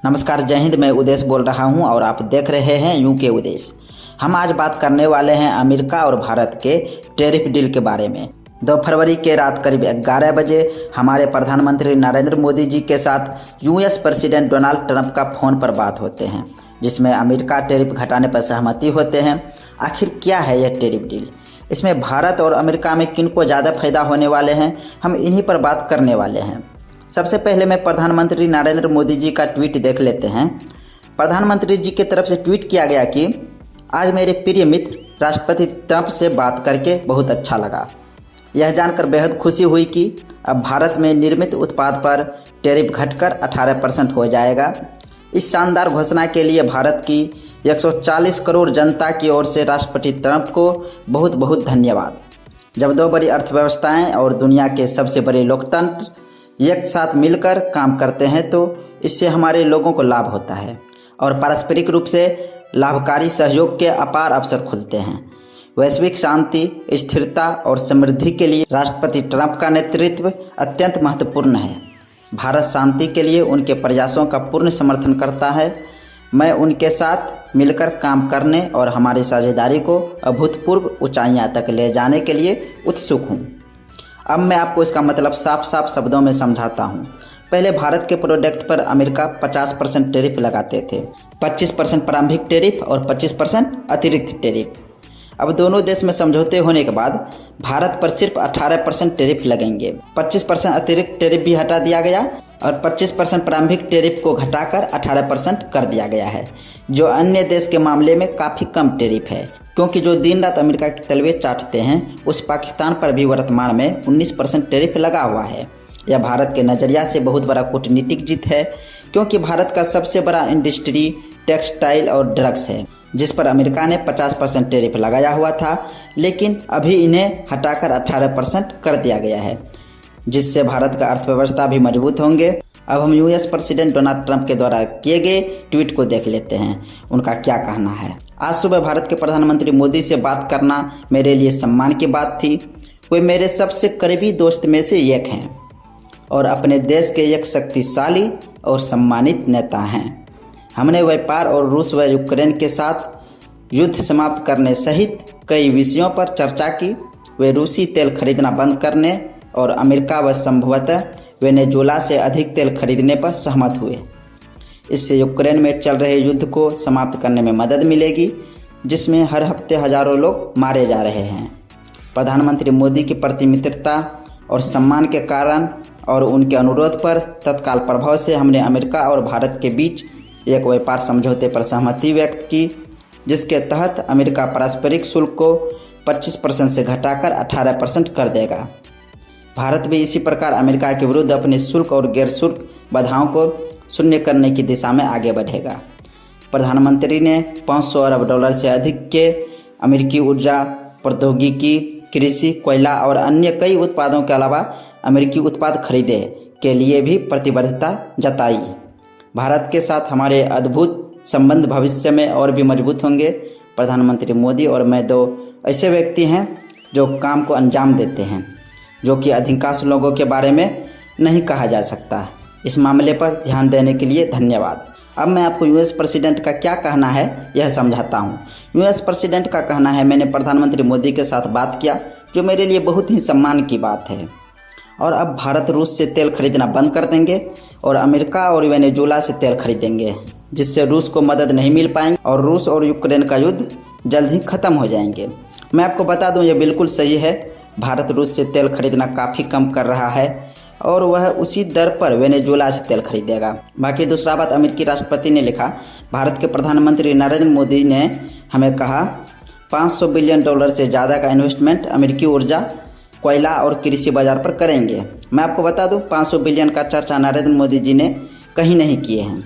नमस्कार, जय हिंद। मैं उदेश बोल रहा हूं और आप देख रहे हैं यूके उदेश। हम आज बात करने वाले हैं अमेरिका और भारत के टैरिफ डील के बारे में। 2 फरवरी के रात करीब 11 बजे हमारे प्रधानमंत्री नरेंद्र मोदी जी के साथ यूएस प्रेसिडेंट डोनाल्ड ट्रंप का फ़ोन पर बात होते हैं, जिसमें अमेरिका टैरिफ घटाने पर सहमति होते हैं। आखिर क्या है यह टैरिफ डील? इसमें भारत और अमेरिका में किनको ज़्यादा फायदा होने वाले हैं, हम इन्हीं पर बात करने वाले हैं। सबसे पहले मैं प्रधानमंत्री नरेंद्र मोदी जी का ट्वीट देख लेते हैं। प्रधानमंत्री जी की तरफ से ट्वीट किया गया कि आज मेरे प्रिय मित्र राष्ट्रपति ट्रंप से बात करके बहुत अच्छा लगा। यह जानकर बेहद खुशी हुई कि अब भारत में निर्मित उत्पाद पर टैरिफ घटकर 18% हो जाएगा। इस शानदार घोषणा के लिए भारत की 140 करोड़ जनता की ओर से राष्ट्रपति ट्रंप को बहुत बहुत धन्यवाद। जब 2 बड़ी अर्थव्यवस्थाएं और दुनिया के सबसे बड़े लोकतंत्र एक साथ मिलकर काम करते हैं तो इससे हमारे लोगों को लाभ होता है और पारस्परिक रूप से लाभकारी सहयोग के अपार अवसर खुलते हैं। वैश्विक शांति, स्थिरता और समृद्धि के लिए राष्ट्रपति ट्रंप का नेतृत्व अत्यंत महत्वपूर्ण है। भारत शांति के लिए उनके प्रयासों का पूर्ण समर्थन करता है। मैं उनके साथ मिलकर काम करने और हमारी साझेदारी को अभूतपूर्व ऊंचाइयां तक ले जाने के लिए उत्सुक हूं। अब मैं आपको इसका मतलब साफ साफ शब्दों में समझाता हूं। पहले भारत के प्रोडक्ट पर अमेरिका 50% टैरिफ लगाते थे, 25% प्रारंभिक टैरिफ और 25% अतिरिक्त टैरिफ। अब दोनों देश में समझौते होने के बाद भारत पर सिर्फ 18% टैरिफ लगेंगे। 25% अतिरिक्त टैरिफ भी हटा दिया गया और 25% प्रारंभिक टैरिफ को घटाकर 18% कर दिया गया है, जो अन्य देश के मामले में काफ़ी कम टैरिफ है, क्योंकि जो दिन रात अमेरिका की तलवे चाटते हैं उस पाकिस्तान पर भी वर्तमान में 19% टैरिफ लगा हुआ है। यह भारत के नज़रिया से बहुत बड़ा कूटनीतिक जीत है, क्योंकि भारत का सबसे बड़ा इंडस्ट्री टेक्सटाइल और ड्रग्स है, जिस पर अमेरिका ने 50% टैरिफ लगाया हुआ था, लेकिन अभी इन्हें हटाकर 18% कर दिया गया है, जिससे भारत का अर्थव्यवस्था भी मजबूत होंगे। अब हम यूएस प्रेसिडेंट डोनाल्ड ट्रंप के द्वारा किए गए ट्वीट को देख लेते हैं, उनका क्या कहना है। आज सुबह भारत के प्रधानमंत्री मोदी से बात करना मेरे लिए सम्मान की बात थी। वे मेरे सबसे करीबी दोस्त में से एक हैं और अपने देश के एक शक्तिशाली और सम्मानित नेता हैं। हमने व्यापार और रूस व यूक्रेन के साथ युद्ध समाप्त करने सहित कई विषयों पर चर्चा की। वे रूसी तेल खरीदना बंद करने और अमेरिका व संभवतः वेनेजुएला से अधिक तेल खरीदने पर सहमत हुए। इससे यूक्रेन में चल रहे युद्ध को समाप्त करने में मदद मिलेगी, जिसमें हर हफ्ते हजारों लोग मारे जा रहे हैं। प्रधानमंत्री मोदी की प्रति मित्रता और सम्मान के कारण और उनके अनुरोध पर तत्काल प्रभाव से हमने अमेरिका और भारत के बीच एक व्यापार समझौते पर सहमति व्यक्त की, जिसके तहत अमेरिका पारस्परिक शुल्क को 25% से घटाकर 18% कर देगा। भारत भी इसी प्रकार अमेरिका के विरुद्ध अपने शुल्क और गैर शुल्क बाधाओं को शून्य करने की दिशा में आगे बढ़ेगा। प्रधानमंत्री ने $500 अरब से अधिक के अमेरिकी ऊर्जा, प्रौद्योगिकी, कृषि, कोयला और अन्य कई उत्पादों के अलावा अमेरिकी उत्पाद खरीदे के लिए भी प्रतिबद्धता जताई। भारत के साथ हमारे अद्भुत संबंध भविष्य में और भी मजबूत होंगे। प्रधानमंत्री मोदी और मैं 2 ऐसे व्यक्ति हैं जो काम को अंजाम देते हैं, जो कि अधिकांश लोगों के बारे में नहीं कहा जा सकता। इस मामले पर ध्यान देने के लिए धन्यवाद। अब मैं आपको यूएस प्रेसिडेंट का क्या कहना है यह समझाता हूँ। यूएस प्रेसिडेंट का कहना है, मैंने प्रधानमंत्री मोदी के साथ बात किया, जो मेरे लिए बहुत ही सम्मान की बात है, और अब भारत रूस से तेल खरीदना बंद कर देंगे और अमेरिका और वेनेजुएला से तेल खरीदेंगे, जिससे रूस को मदद नहीं मिल पाएंगे और रूस और यूक्रेन का युद्ध जल्द ही खत्म हो जाएंगे। मैं आपको बता दूं, यह बिल्कुल सही है। भारत रूस से तेल खरीदना काफ़ी कम कर रहा है और वह उसी दर पर वेनेजुएला से तेल खरीदेगा। बाकी दूसरा बात, अमेरिकी राष्ट्रपति ने लिखा, भारत के प्रधानमंत्री नरेंद्र मोदी ने हमें कहा $500 बिलियन से ज़्यादा का इन्वेस्टमेंट अमेरिकी ऊर्जा, कोयला और कृषि बाजार पर करेंगे। मैं आपको बता दूं, 500 बिलियन का चर्चा नरेंद्र मोदी जी ने कहीं नहीं किए हैं।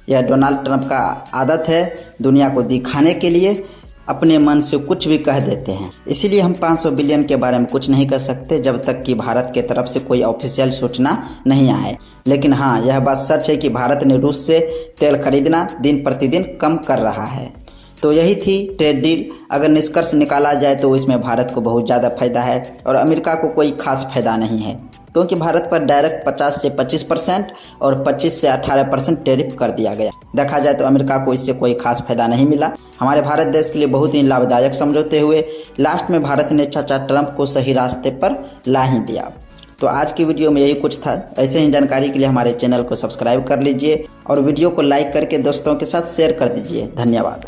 यह डोनाल्ड ट्रंप का आदत है, दुनिया को दिखाने के लिए अपने मन से कुछ भी कह देते हैं। इसीलिए हम 500 बिलियन के बारे में कुछ नहीं कर सकते जब तक कि भारत के तरफ से कोई ऑफिशियल सूचना नहीं आए। लेकिन हाँ, यह बात सच है कि भारत ने रूस से तेल खरीदना दिन प्रतिदिन कम कर रहा है। तो यही थी ट्रेड डील। अगर निष्कर्ष निकाला जाए तो इसमें भारत को बहुत ज़्यादा फायदा है और अमेरिका को कोई खास फायदा नहीं है, क्योंकि भारत पर डायरेक्ट 50 से 25% और 25 से 18% टैरिफ कर दिया गया। देखा जाए तो अमेरिका को इससे कोई खास फायदा नहीं मिला। हमारे भारत देश के लिए बहुत ही लाभदायक समझौते हुए। लास्ट में भारत ने चाचा ट्रंप को सही रास्ते पर ला ही दिया। तो आज की वीडियो में यही कुछ था। ऐसे ही जानकारी के लिए हमारे चैनल को सब्सक्राइब कर लीजिए और वीडियो को लाइक करके दोस्तों के साथ शेयर कर दीजिए। धन्यवाद।